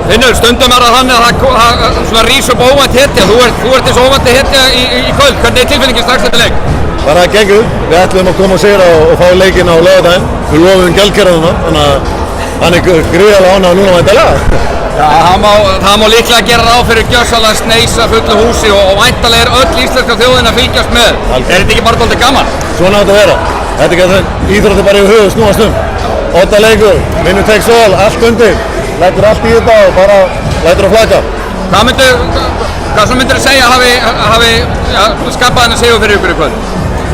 Finnur, stundum það þannig að það svona rís upp óvænt hetja. Þú ert eins óvænt hetja í kvöld. Hvernig tilfinningin strax þetta leik? Bara geggjuð. Við ætlum að koma og sigra og fá leikinn á laugardaginn. Við lofum gjaldkerðuna, þannig að hann gríðarlega ánægður núna væntanlega. Já, það má líklega gera ráð fyrir gjörsamlega sneisa fullu húsi og væntanlega öll íslenska þjóðin að fylgjast með. Þetta ekki bara dálítið gaman? Svona átt að vera. Þetta getur íþrótti bara yfir höfuð snúast 8 leikur, winner takes all, allt undir. Lætur allt í þetta og bara lætur að flagga. Hvað myndir þú segja hafi skapað hennar sigur fyrir ykkur í kvöld?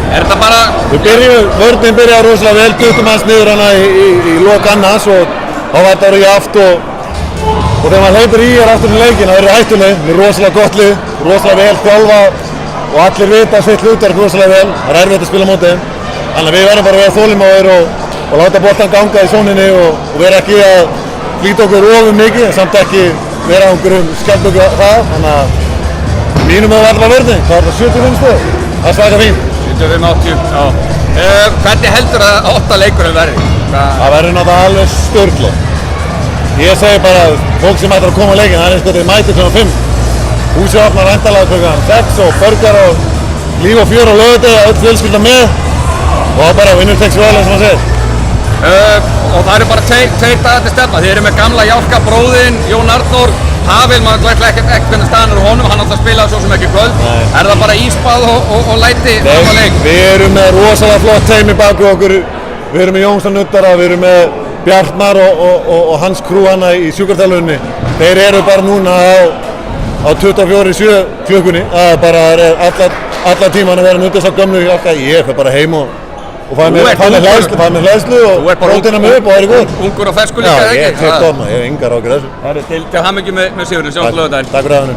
Þetta bara... Vörnin byrjaði rosalega vel, 20 manns niður hana í lok annars og þá var þetta orðið aft og þegar maður hleypur í aftur í leikin, það verður hættuleg, með rosalega gott lið, rosalega vel þjálfa og allir vita sitt hlutverk rosalega vel, það er erfitt að spila á móti þeim. Þannig að við verðum bara að vera þolinmóðir og láta boltan ganga í sóninni og vera ekki að flýta okkur ofur mikið en samt ekki vera á einhverjum skemmtöku það, þannig að mínum að verða vörðin, það er 75 stöð, það er svaka fínt. 75-80, já. Hvernig heldur að 8 leikurinn verði? Það verður náttúrulega alveg stórklað. Ég segi bara að fólk sem ætlar að koma á leikinn, það er eins og þeir mæti kl. 5. Húsið opnar væntanlega kl. 6 og burgar og líf og fjör á laugardegi, öll fjölskylda með og það bara winner takes all eins og maður segir. Og það eru bara tveir dagar til stefna. Þið eru með gamla Jálka bróðinn, Jón Arnór, Pavel, maður ætla ekki hvernig staðan er honum, hann ætla að spila svo sem ekki kvöld. Nei. Er það bara íspað og læti fram að leik? Við erum með rosalega flott teimi baku okkur, við erum með Jónsson Nuttara, við erum með Bjartmar og hans krú hana í sjúkarþjálfuninni. Þeir eru bara núna á 24/7 klukkunni, það er bara alla tíman að vera nuttast á gömlu Jálka. Ég fer bara heim og fæ mér hlæðslu og rótina mig upp og það er góð. Ungur og ferskur líka, ekki? Já, ég hef engar ágjur þessu. Til hamingju með sigurinn, sjáum til laugardaginn. Takk fyrir það.